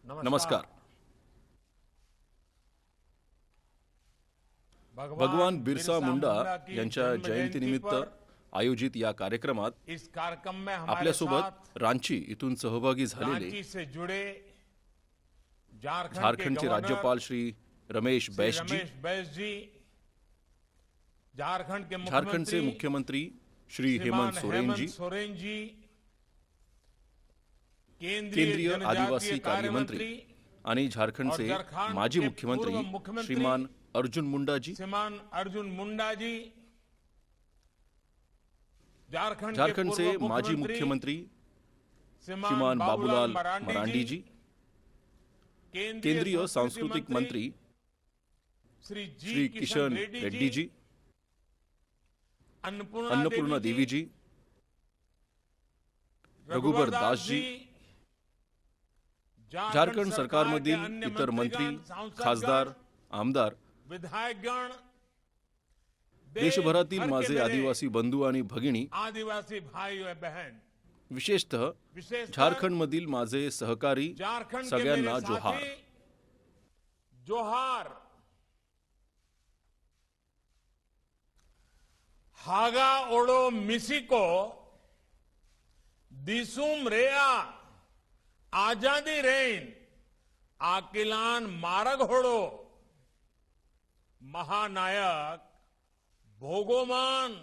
नमस्कार. भगवान बिरसा मुंडा यांच्या जयंतीनिमित्त आयोजित या कार्यक्रमात आपल्यासोबत रांची इथून सहभागी झालेले झारखंडचे राज्यपाल श्री रमेश बैस जी, झारखंडचे मुख्यमंत्री श्री हेमंत सोरेन जी, केंद्रीय आदिवासी कार्यमंत्री आणि झारखंडचे माजी मुख्यमंत्री श्रीमान अर्जुन मुंडा जी, झारखंडचे माजी मुख्यमंत्री श्रीमान बाबूलाल मरांडी जी, केंद्रीय सांस्कृतिक मंत्री श्री किशन रेड्डी जी, अन्नपूर्णा देवी जी, रघुबर दास जी, झारखंड सरकारमधील इतर मंत्री, खासदार, आमदार, विधायकगण, देशभरातील माझे आदिवासी बंधू आणि भगिनी, आदिवासी भाई व बहन, विशेषतः झारखंडमधील माझे सहकारी, सगळ्यांना जोहार. जोहार. हागा ओडो मिसिको दिसुम रेया आजादी रेन आकिलान मारग होडो महानायक भोगोमान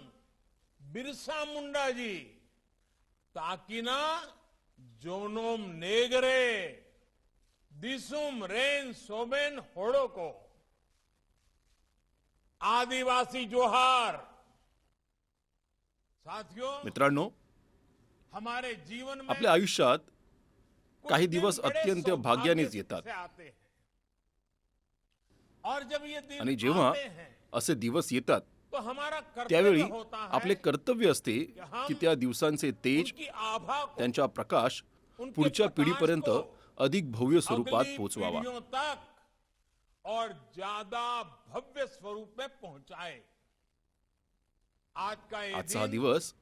बिरसा मुंडा जी ताकिना जोनोम नेगरे दिसुम रेन सोबेन होडो को आदिवासी जोहार. मित्रांनो, हमारे जीवन में आपल्या आयुष्यात काही दिवस अत्यंत भाग्यानेच येतात आणि जेव्हा असे दिवस येतात त्यावेळी आपले कर्तव्य असते की त्या दिवसांचे तेज, त्यांचा प्रकाश पुढच्या पिढीपर्यंत अधिक भव्य स्वरूपात पोहोचवावा और ज्यादा भव्य स्वरूप में पहुंचाए. आजचा हा दिवस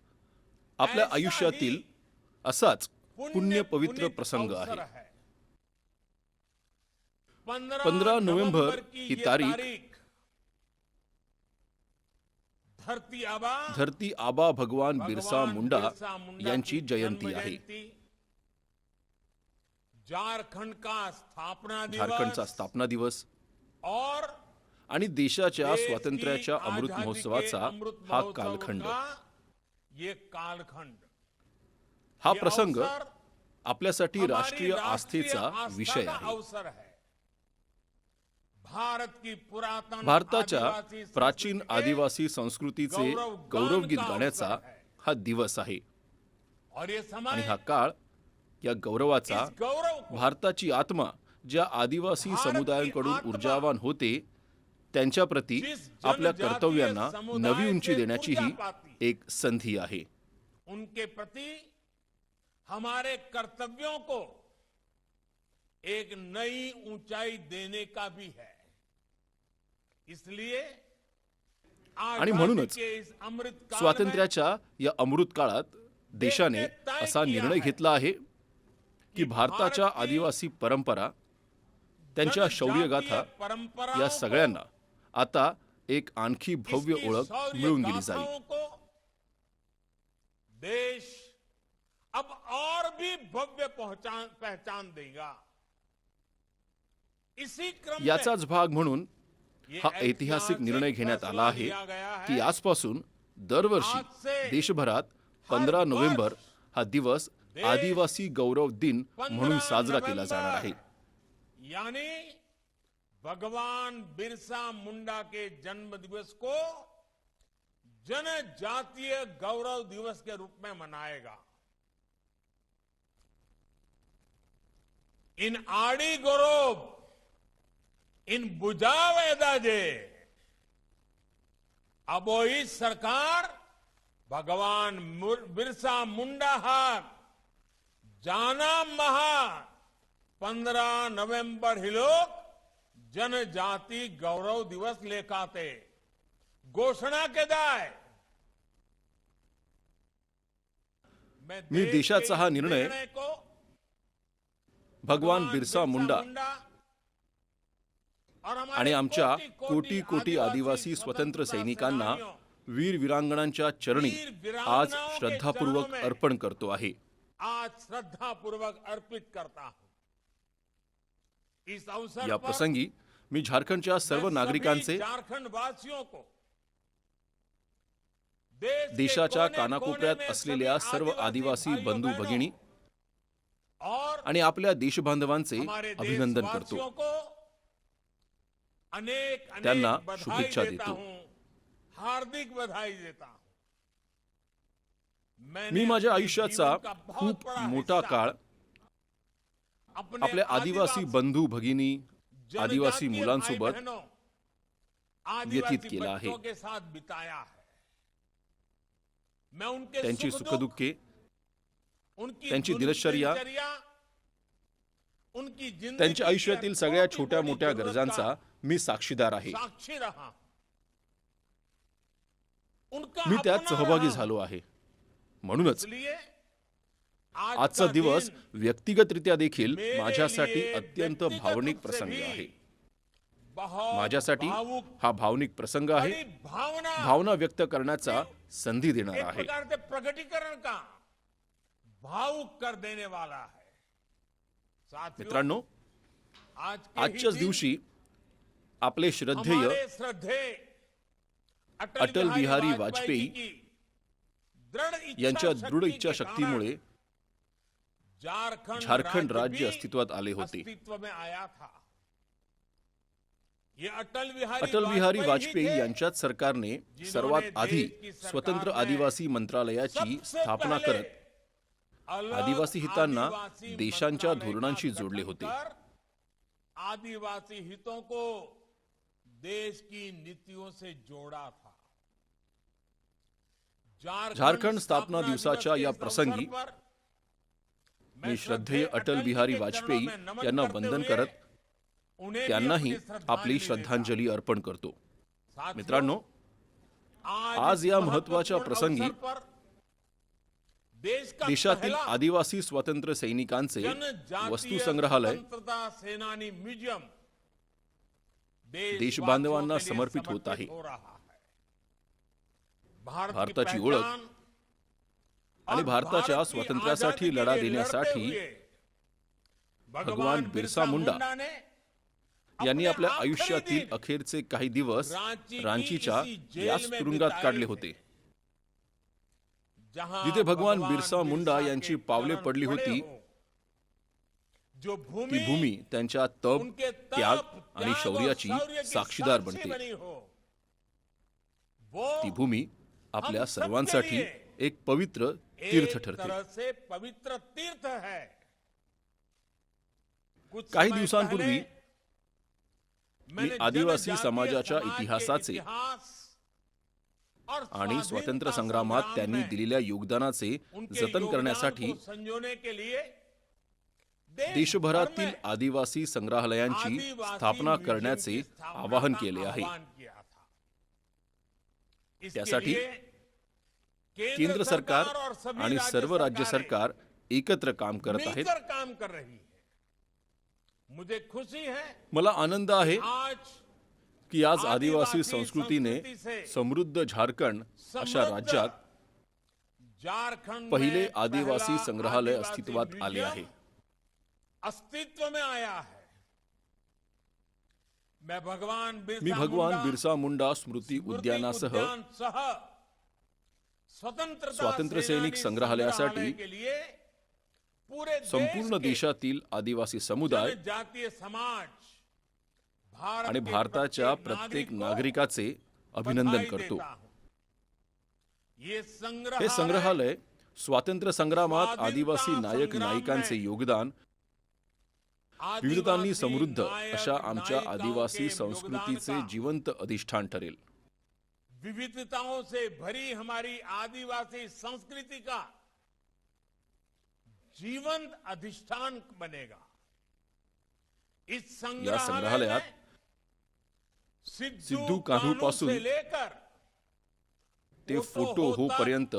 आपल्या आयुष्यातील असाच पुण्य पवित्र प्रसंग आहे. 15 नोव्हेंबर ही तारीख धरती आबा भगवान बिरसा मुंडा यांची जयंती आहे. झारखंडचा स्थापना दिवस आणि देशाच्या स्वातंत्र्याच्या अमृत महोत्सवाचा हा कालखंड, हा प्रसंग आपल्यासाठी राष्ट्रीय आस्थेचा विषय आहे. भारताच्या प्राचीन आदिवासी संस्कृतीचे गौरवगीत गाण्याचा हा दिवस आहे आणि हा काळ या गौरवाचा, भारताची आत्मा ज्या आदिवासी समुदायांकडून ऊर्जावान होते त्यांच्या प्रती आपल्या कर्तव्यांना नवी उंची देण्याची ही एक संधी आहे. उनके प्रति हमारे कर्तव्यों को एक नई ऊंचाई देने का भी है. इसलिए आणि म्हणूनच स्वातंत्र्याच्या या अमृत काळात देशाने असा निर्णय घेतला आहे की भारताच्या आदिवासी परंपरा, त्यांच्या शौर्यगाथा या सगळ्यांना आता एक आणखी भव्य ओळख मिळवून दिली जाईल. देश अब और भी भव्य पहचान देगा. इसी क्रम याचाच भाग म्हणून हा ऐतिहासिक निर्णय घेण्यात आला आहे की आजपासून दरवर्षी देशभरात 15 नोव्हेंबर हा दिवस आदिवासी गौरव दिन म्हणून साजरा केला जाणार आहे. यानी भगवान बिरसा मुंडा के जन्म दिवस को जनजातीय गौरव दिवस के रूप में मनाएगा. इन आड़ी गौरव, इन बुझाव एदाजे अबोई सरकार भगवान बिरसा मुंडा हाक जाना महा 15 नवंबर ही लोग जनजाति गौरव दिवस लेखाते घोषणा केदाय. मी देशाचा हा निर्णय भगवान बिरसा मुंडा आणि आमच्या कोटी कोटी आदिवासी स्वतंत्र सैनिकांना वीर वीरांगणांच्या चरणी आज श्रद्धापूर्वक अर्पण करतो आहे. आज श्रद्धापूर्वक अर्पित करता हूं. इस अवसर या पर प्रसंगी मी झारखंडच्या सर्व नागरिकांचे, झारखंड वासियों को देशाच्या कानाकोपऱ्यात असलेल्या सर्व आदिवासी बंधू भगिनी और आणि आपल्या देशबांधवांचे हमारे अभिनंदन देशवासियों करतो. को अनेक त्यांना अनेक बधाई शुभेच्छा देता देतो. हूं. हार्दिक बधाई देता हूं. मी माझ्या आयुष्याचा जीवन का बहुत खूप बड़ा मोठा हिस्सा काळ अपने आपल्या आदिवासी बंधू भगिनी, आदिवासी जनजातीय मुलांसोबत भाई-बहनों, आदिवासी व्यतीत केला आहे. बच्चों के साथ बिताया है. मैं उनके त्यांची सुख-दुःख, सुखदुःखे, उनकी त्यांची दिनचर्या, उनकी जिंदगी त्यांच्या आयुष्यातील की सगळ्या छोटी छोट्या बड़ी मोठ्या जरूरत गरजांचा का मी साक्षीदार आहे. साक्षी रहा. उनका मी त्यात अपना सहभागी रहा. झालो आहे. म्हणूनच इसलिए आज आजचा का दिवस दिन व्यक्तिगतरित्या देखील मेरे माझ्यासाठी लिए अत्यंत व्यक्तिगत भावनिक रूप से प्रसंग भी आहे. बहुत माझ्यासाठी भावुक हा भावनिक प्रसंग आहे. बड़ी भावना भावना व्यक्त करण्याचा संधी देणार एक आहे. प्रकार से प्रकटीकरण का भावुक कर देने वाला है. साथियों, मित्रांनो, आज के ही आजच्याच दिन दिवशी आपले श्रद्धेय हमारे श्रद्धेय अटल बिहारी वाजपेयी की दृढ़ यांच्या इच्छा दृढ शक्ति के इच्छाशक्तीमुळे कारण झारखंड राज्य भी अस्तित्वात आले होते. अस्तित्व में आया था. ये अटल अटल बिहारी ही वाजपेयी थे, यांच्याच सरकारने जिन्होंने सर्वात आधी देश की सरकार स्वतंत्र में आदिवासी मंत्रालयाची सबसे स्थापना पहले करत अलग आदिवासी हितांना आदिवासी देशांच्या मंत्रालय का धोरणांशी गठन जोडले होते. कर आदिवासी हितों को देश की नीतियों से जोड़ा था. झारखंड स्थापना दिवसाच्या या प्रसंगी मी श्रद्धेय अटल बिहारी वाजपेयी यांना वंदन करत त्यांनाही आपली श्रद्धांजली अर्पण करतो. मित्रांनो, आज या महत्त्वाच्या प्रसंगी देशातील आदिवासी स्वातंत्र्य सैनिकांचे वस्तू संग्रहालय सेनानी म्युझियम देशबांधवांना समर्पित होत आहे. भारताची ओळख आणि भारताच्या स्वातंत्र्यासाठी लढा देण्यासाठी भगवान बिरसा मुंडा यांनी आपल्या आयुष्यातील अखेरचे काही दिवस रांचीच्या याच तुरुंगात काढले होते, जिथे भगवान बिरसा मुंडा यांची पावले पडली होती. ती भूमी त्यांच्या तप, त्याग आणि शौर्याची साक्षीदार बनते. ती भूमी आपल्या सर्वांसाठी एक पवित्र तीर्थ ठरते. पवित्र तीर्थ है. काही दिवसांपूर्वी मी आदिवासी समाजाच्या इतिहासाचे आणि स्वातंत्र्य संग्रामात त्यांनी दिलेल्या योगदानाचे जतन करण्यासाठी देशभरातील आदिवासी संग्रहालयांची स्थापना करण्याचे आवाहन केले आहे. त्यासाठी केंद्र सरकार आणि सर्व राज्य सरकार एकत्र काम करत आहेत. काम कर रही है. मुझे खुशी है मला आनंद आहे आज की आज आदिवासी संस्कृतीने समृद्ध झारखंड अशा राज्यात झारखंड पहिले में आदिवासी पहला संग्रहालय आदिवासी अस्तित्वात आले म्यूजियम आहे. अस्तित्व में आया है. मैं मी भगवान बिरसा मुंडा स्मृती उद्यानासह स्वातंत्र्य सैनिक संग्रहालयासाठी संपूर्ण देशातील आदिवासी समुदाय जातीय समाज आणि भारताच्या प्रत्येक नागरिकाचे अभिनंदन करतो. हे संग्रहालय स्वातंत्र्य संग्रामात आदिवासी नायक नायिकांचे योगदान, विविधतांनी समृद्ध अशा आमच्या आदिवासी संस्कृतीचे जिवंत अधिष्ठान ठरेल. विविधताओं से भरी हमारी आदिवासी संस्कृति का जीवंत अधिष्ठान बनेगा. इस या संग्रहालयात सिद्धू कान्हू पासून से लेकर ते फोटो होपर्यंत,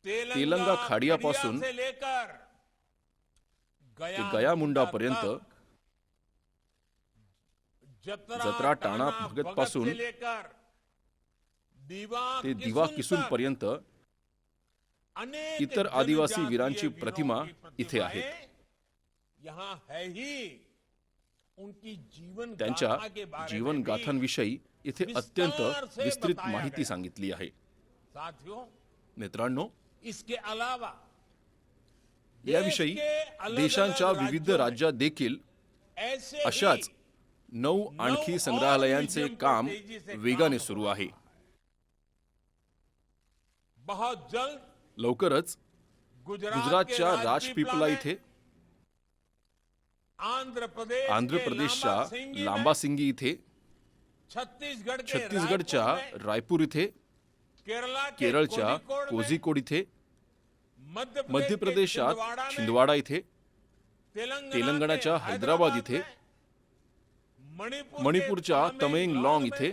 तेलंगा खाडियापासून से लेकर ते गया मुंडापर्यंत, जत्रा टाणा भगत पासून ते दिवा किसून पर्यंत इतर आदिवासी वीरांची प्रतिमा इथे आहे. त्यांच्या जीवन गाथांविषयी इथे अत्यंत विस्तृत माहिती सांगितली आहे. मित्रांनो, याविषयी देशांच्या विविध राज्यात देखील अशाच 9 आणखी संग्रहालयांचे काम वेगाने सुरू आहे. लवकरच गुजरातच्या राजपीपला इथे, आंध्र प्रदेशच्या लांबासिंगी इथे, छत्तीसगडच्या रायपूर इथे, केरळच्या कोझिकोड इथे, मध्य प्रदेशात छिंदवाडा इथे, तेलंगणाच्या हैदराबाद इथे, मणिपूरच्या तमेंगलाँग इथे,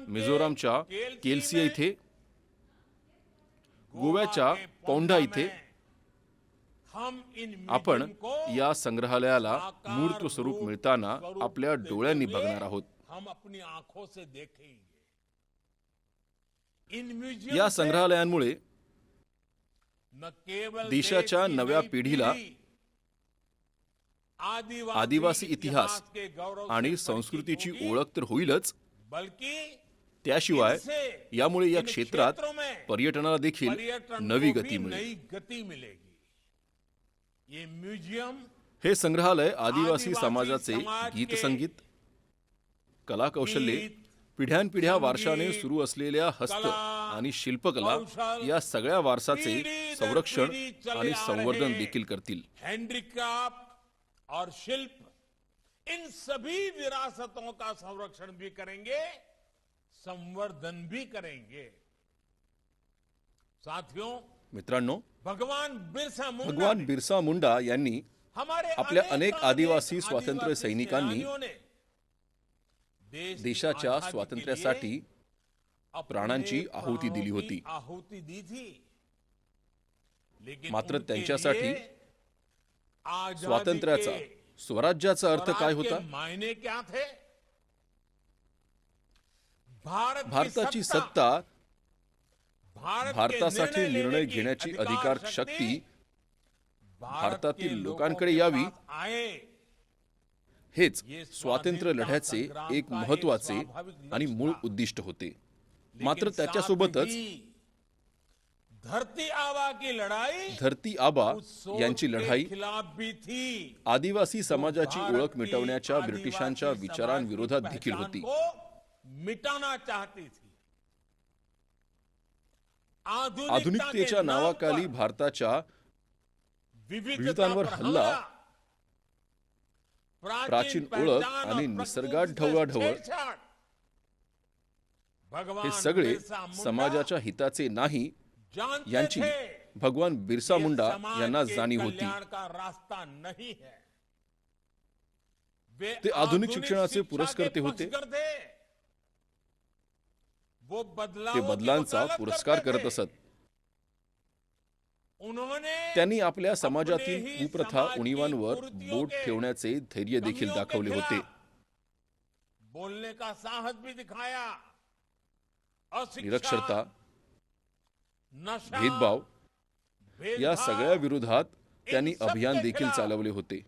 मिझोरामच्या केलसिया इथे, गोव्याच्या पौंढा इथे आपण या संग्रहालयाला मूर्त स्वरूप मिळताना आपल्या डोळ्यांनी बघणार आहोत. या संग्रहालयांमुळे देशाच्या नव्या पिढीला आदिवासी इतिहास आणि संस्कृतीची ओळख तर होईलच, त्याशिवाय यामुळे या क्षेत्रात पर्यटनाला देखील नवी गती मिळेल. हे संग्रहालय आदिवासी समाजाचे गीत संगीत, कला कौशल्ये, पिढ्यानपिढ्या वारशाने सुरू असलेल्या हस्त आणि शिल्पकला या सगळ्या वारसाचे संरक्षण आणि संवर्धन देखील करतील. हैंडीक्राफ्ट और शिल्प, इन सभी विरासतों का संरक्षण भी करेंगे, संवर्धन भी करेंगे. साथियों, मित्रांनो, भगवान बिरसा मुंडा यांनी आपल्या अनेक आदिवासी स्वातंत्र्य सैनिकांनी देशाच्या स्वातंत्र्यासाठी प्राणांची आहुती दिली होती. मात्र त्यांच्यासाठी स्वातंत्र्याचा, स्वराज्याचा अर्थ काय होता? भारताची सत्ता, भारतासाठी निर्णय घेण्याची अधिकार शक्ती भारतातील लोकांकडे यावी, हेच स्वातंत्र्य लढ्याचे एक महत्वाचे आणि मूळ उद्दिष्ट होते. मात्र त्याच्यासोबतच धरती आबा यांची लढाई, आदिवासी समाजाची ओळख मिटवण्याच्या ब्रिटिशांच्या विचारांविरोधात देखील होती. आधुनिकतेच्या नावाखाली भारताच्या विविधतांवर हल्ला, प्राचीन ओळख आणि निसर्गात ढवळाढवळ, हे सगळे समाजाच्या हिताचे नाही यांची भगवान बिरसा मुंडा यांना जाणीव होती. ते आधुनिक शिक्षणाचे पुरस्कर्ते होते. ते बदलांचा पुरस्कार करत असत. त्यांनी आपल्या समाजातील कुप्रथा उणीवांवर बोट ठेवण्याचे धैर्य देखील दाखवले होते. निरक्षरता, भेदभाव या सगळ्या विरोधात त्यांनी अभियान देखील चालवले होते.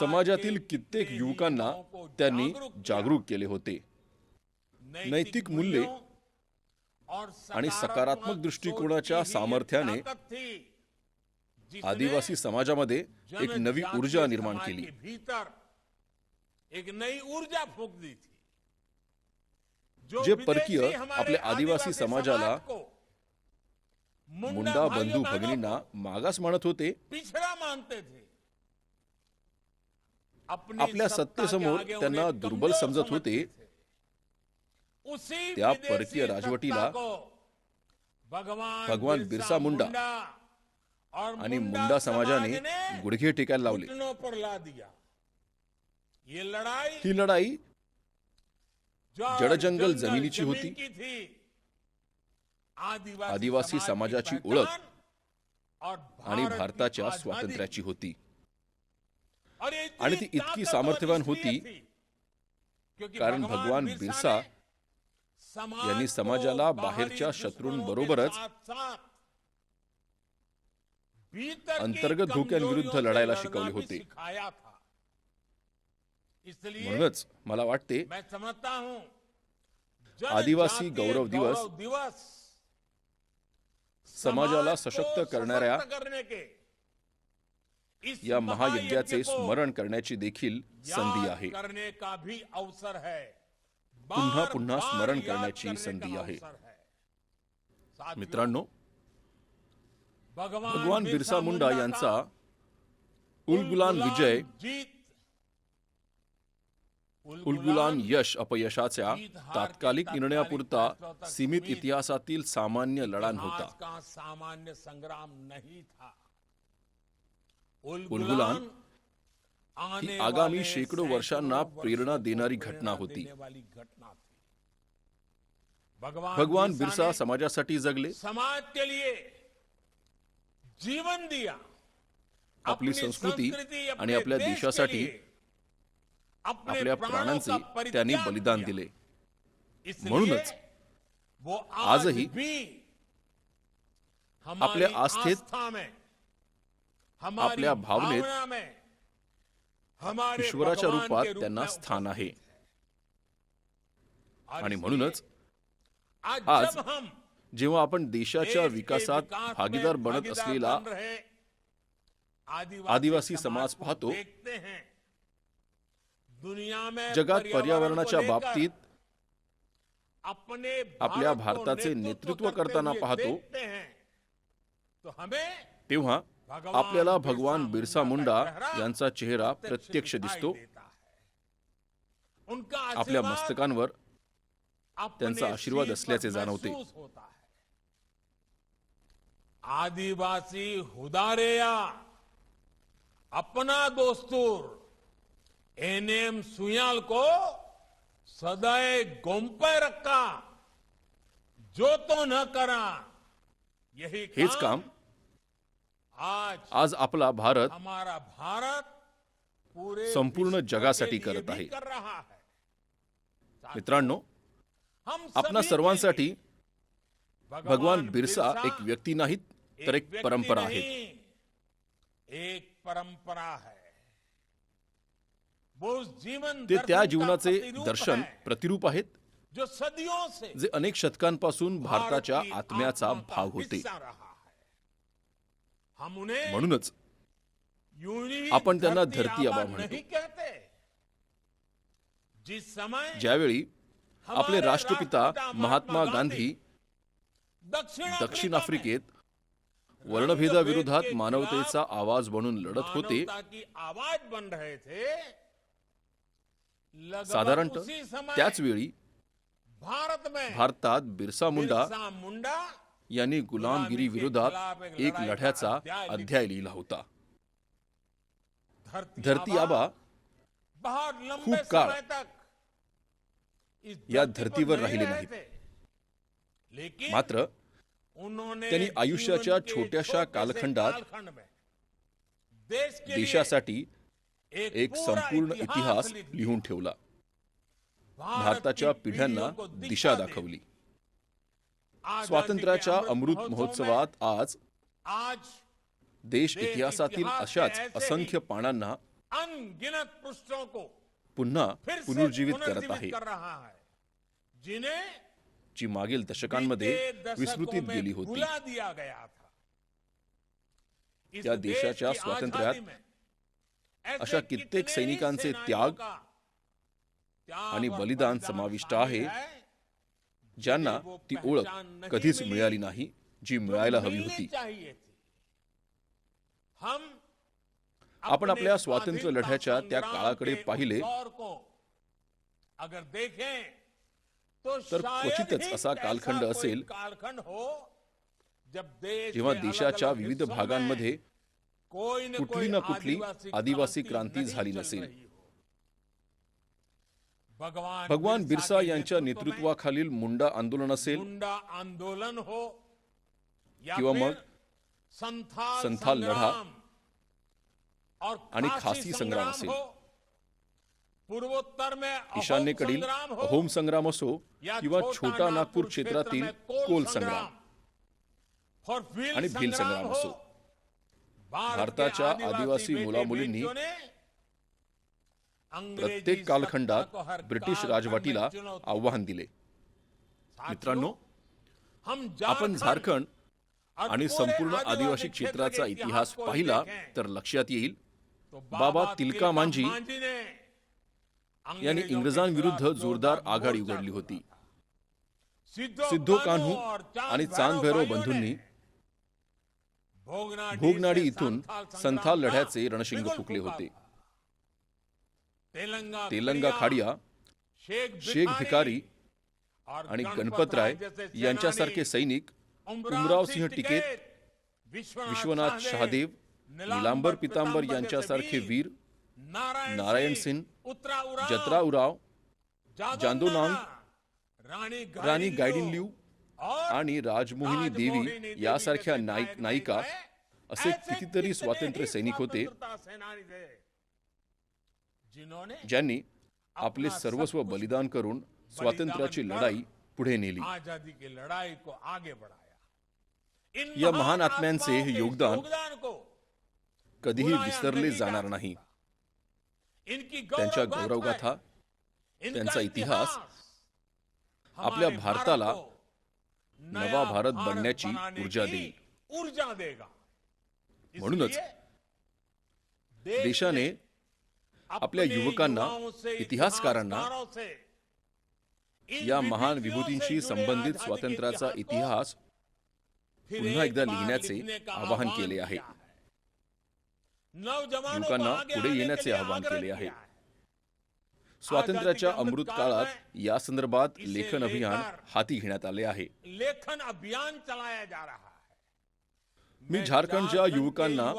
समाजातील कित्येक युवकांना त्यांनी जागरूक केले होते. नैतिक मूल्ये आणि सकारात्मक दृष्टिकोनाच्या सामर्थ्याने आदिवासी समाजामध्ये एक नवी ऊर्जा निर्माण केली. जे परकीय आपल्या आदिवासी समाजाला, मुंडा बंधू भगिनींना मागास मानत होते, आपल्या सत्तेसमोर त्यांना दुर्बल समजत होते, त्या परकीय राजवटीला भगवान बिरसा मुंडा आणि मुंडा समाजाने गुडघे टेकायला लावले. ही लढाई जडजंगल जमिनीची होती. आदिवासी समाजाची ओळख आणि भारताच्या स्वातंत्र्याची होती. आणि ती इतकी सामर्थ्यवान होती कारण भगवान बिरसा यांनी समाजाला बाहेरच्या शत्रूंबरोबरच अंतर्गत धोक्यांविरुद्ध लढायला शिकवले होते. म्हणूनच मला वाटते आदिवासी गौरव दिवस समाजाला सशक्त करणाऱ्या या महायज्ञाचे स्मरण करण्याची देखील संधी आहे. पुन्हा पुन्हा स्मरण करण्याची संधी आहे. मित्रांनो, भगवान बिरसा मुंडा यांचा उलगुलान विजय, उलगुलान यश अपयशाच्या तात्कालिक निर्णयापुरता सीमित इतिहासातील सामान्य लढा नव्हता. सामान्य संग्राम नहीं था. उलगुलान ही आगामी शेकडो वर्षांना प्रेरणा देणारी घटना होती. भगवान बिरसा समाजासाठी जगले, समाज के लिए जीवन दिया. आपली संस्कृती आणि आपल्या देशासाठी आपल्या प्राणांचे त्यांनी बलिदान दिले. म्हणूनच आजही आपल्या आस्थेत, आपल्या भावनेत ईश्वराच्या रूपात त्यांना स्थान आहे. आणि म्हणूनच आज जेव्हा आपण देशाच्या विकासात भागीदार बनत असलेला आदिवासी समाज पाहतो, जगात पर्यावरणाच्या बाबतीत आपल्या भारताचे नेतृत्व करताना पाहतो, तेव्हा आपल्याला भगवान बिरसा मुंडा यांचा चेहरा प्रत्यक्ष दिसतो. आपल्या मस्तकांवर त्यांचा आशीर्वाद असल्याचे जाणवते. आदिवासी हुदारेया अपना दोस्तूर एनएम सुयाल को सदैव गोंपे रखा, जो तो न करा. हेच काम आज आपला भारत हमारा भारत पूरे संपूर्ण जगासाठी करत आहे. मित्रांनो, आपणा सर्वांसाठी भगवान बिरसा एक व्यक्ती नाहीत, तर एक परंपरा आहे. एक परंपरा है. वो जीवन ते त्या जीवनाचे दर्शन, प्रतिरूप आहेत, जो सदियों से जे अनेक शतकांपासून भारताच्या आत्म्याचा भाग होते. म्हणूनच आपण त्यांना धरती आबा म्हणतो. ज्यावेळी आपले राष्ट्रपिता महात्मा गांधी दक्षिण आफ्रिकेत वर्णभेदाविरोधात मानवतेचा आवाज बनून लढत होते, साधारणतः त्याच वेळी भारतात बिरसा मुंडा यांनी गुलामगिरी विरोधात एक लढ्याचा अध्याय लिहिला होता. धरती आबा खूप काळ या धर्तीवर राहिले नाहीत, मात्र त्यांनी आयुष्याच्या छोट्याशा कालखंडात देशासाठी एक संपूर्ण इतिहास लिहून ठेवला. भारताच्या पिढ्यांना दिशा दाखवली. स्वातंत्र्याच्या अमृत महोत्सवात आज देश इतिहासातील अशाच असंख्य पानांना पुन्हा पुनर्जीवित करत आहे, जी मागील दशकांमध्ये विस्मृतीत गेली होती. त्या देशाच्या स्वातंत्र्यात अशा कित्येक सैनिकांचे त्याग आणि बलिदान समाविष्ट आहे, ज्यांना ती ओळख कधीच मिळाली नाही, जी मिळायला हवी होती. आपण आपल्या स्वातंत्र्य लढ्याच्या त्या काळाकडे पाहिले तर क्वचितच असा कालखंड असेल जेव्हा देशाच्या विविध भागांमध्ये कुठली ना कुठली आदिवासी क्रांती झाली नसेल. भगवान बिरसा यांच्या नेतृत्वाखालील मुंडा आंदोलन असेल मुंडा आंदोलन हो या किंवा फिर मग संथाल लढा और आणि खासी संग्राम असेल, पूर्वोत्तर में अहोम ईशान्येकडील संग्राम हो अहोम संग्राम असो या किंवा छोटा नागपूर क्षेत्रातील क्षेत्र में कोल संग्राम और भील आणि भील संग्राम हो, असो, भारताच्या आदिवासी मुलामुलींनी प्रत्येक कालखंडात ब्रिटिश राजवटीला आव्हान दिले. मित्रांनो, आपण झारखंड आणि संपूर्ण आदिवासी क्षेत्राचा इतिहास पाहिला तर लक्षात येईल बाबा तिलका मांझी यांनी इंग्रजांविरुद्ध जोरदार आघाडी उघडली होती. सिद्धो कान्हू आणि चांद भैरव बंधूंनी भोगनाडी इथून संथाल लढ्याचे रणशिंग फुकले होते. तेलंगा खाडिया, शेख भिकारी आणि गणपतराय यांच्यासारखे सैनिक, उमराव सिंह टिकेत, विश्वनाथ शहादेव, नीलांबर पितांबर यांच्यासारखे वीर, नारायण सिंह, जत्रा उराव, जांदोनांग, राणी गायडिनलिऊ आणि राजमोहिनी देवी यासारख्या नायिका असे कितीतरी स्वातंत्र्य सैनिक होते ज्यांनी आपले सर्वस्व बलिदान करून स्वातंत्र्याची लढाई पुढे नेली. या महान आत्म्यांचे हे योगदान कधीही विसरले जाणार नाही. त्यांच्या गौरवगाथा, त्यांचा इतिहास आपल्या भारताला नवा भारत बनण्याची ऊर्जा देईल. म्हणूनच देशाने आपल्या युवकांना, इतिहासकारांना या महान विभूतींशी संबंधित स्वातंत्र्याचा इतिहास पुन्हा एकदा लिहिण्याचे आवाहन केले आहे. युवकांना पुढे येण्याचे आवाहन केले आहे. स्वातंत्र्याच्या अमृत काळात या संदर्भात लेखन अभियान हाती घेण्यात आले आहे. लेखन अभियान चलाया जा रहा है. मी झारखंडच्या युवकांना,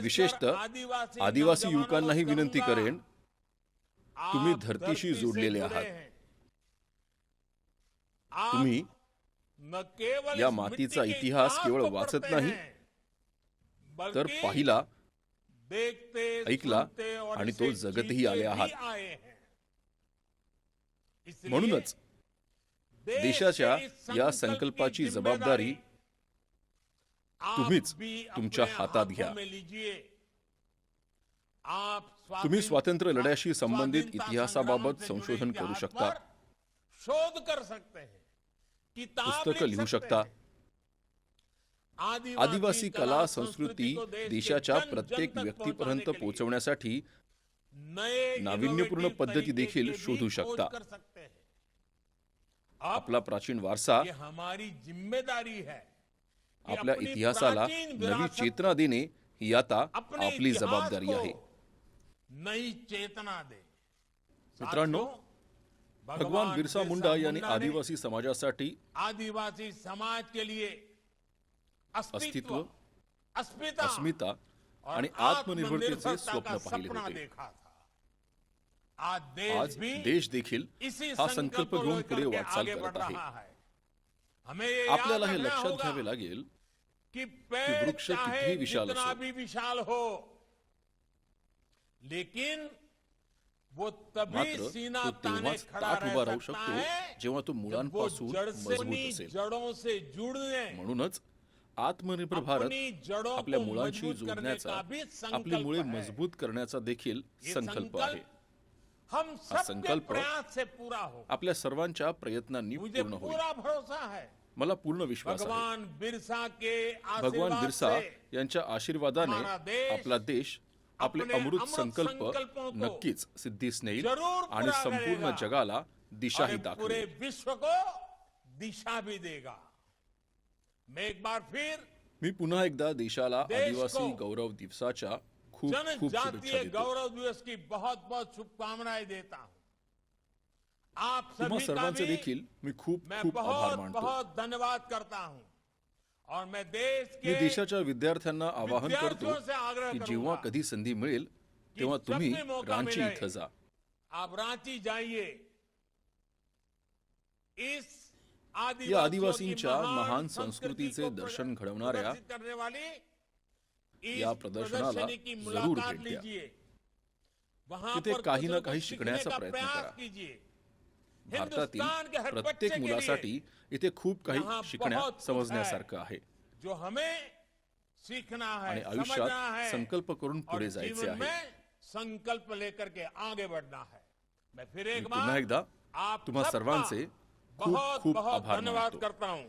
विशेषतः आदिवासी युवकांनाही विनंती करेन, तुम्ही धरतीशी जोडलेले आहात. तुम्ही या मातीचा इतिहास केवळ वाचत नाही तर पाहिला, ऐकला आणि तो जगतही आले आहात. म्हणूनच देशाच्या या संकल्पाची जबाबदारी तुम्हीच तुमच्या हातात घ्या. तुम्ही स्वातंत्र्य लढ्याशी संबंधित इतिहासाबाबत संशोधन करू शकता, पुस्तकं लिहू शकता. आदिवासी कला संस्कृती देशाच्या प्रत्येक व्यक्तीपर्यंत पोहोचवण्यासाठी नाविन्यपूर्ण पद्धती देखील शोधू शकता. आपला प्राचीन वारसा, आपल्या इतिहासाला नवी चेतना देणे ही आता आपली जबाबदारी आहे. मित्रांनो, भगवान बिरसा मुंडा यांनी आदिवासी समाजासाठी अस्तित्व, अस्मिता आणि आत्मनिर्भरतेचे स्वप्न पाहिले होते. आज देश देखील हा संकल्प घेऊन पुढे वाटचाल करत आहे. आपल्याला हे लक्षात घ्यावे लागेल की वृक्ष कितीही विशाल असो, मात्र तो तेव्हाच ताठ उभा राहू शकतो जेव्हा तो मुळांपासून मजबूत असेल. म्हणूनच आत्मनिर्भर भारत आपल्या मुळांशी जोडण्याचा, आपली मुळे मजबूत करण्याचा देखील संकल्प आहे. हा संकल्प आपल्या सर्वांच्या प्रयत्नांनी पूर्ण होईल. मला पूर्ण विश्वास आहे. भगवान बिरसा यांच्या आशीर्वादाने आपला देश आपले अमृत संकल्प नक्कीच सिद्धीस नेईल आणि संपूर्ण जगाला दिशाही दाखवेल. विश्व को दिशा भी देगा. मी पुन्हा एकदा देशाला आदिवासी गौरव दिवसाच्या खूप खूप शुभेच्छा देतो. गौरव दिवस की बहुत बहुत शुभकामनाएं देता हूं. आप तुम्हा सभी का सर्वांचे भी देखील मी खूप मैं खूप आभार बहुत मानतो. बहुत धन्यवाद करता हूं. और मैं देश मी के देशाच्या विद्यार्थ्यांना आवाहन करतो विद्यार्थियों से आग्रह की करूंगा जेव्हा कधी संधी मिळेल तेव्हा तुम्ही जब भी मौका रांची मिले, इथं जा. आप रांची जाइए, इस या आदिवासींच्या महान संस्कृतीचे दर्शन घडवणाऱ्या करने वाली इस या प्रदर्शनाला प्रदर्शनी की जरूर मुलाकात भेट द्या. लीजिए. वहां तिथे पर काही ना कुछ काही सीखने शिकण्याचा का प्रयत्न प्रयास करा. कीजिए. भारतातील हिंदुस्तान के हर बच्चे प्रत्येक के लिए मुलासाठी इथे खूप काही यहाँ शिकण्या बहुत कुछ समजण्यासारखं आहे जो हमें सीखना आणि है, समझना आयुष्यात है संकल्प करून और पुढे जायचे जीवन आहे. में संकल्प लेकर के आगे बढ़ना है. मैं फिर एक पुन्हा बार एकदा आप तुम्हा सबका सर्वांचे खूप बहुत खूप बहुत आभार धन्यवाद मानतो. करता हूं.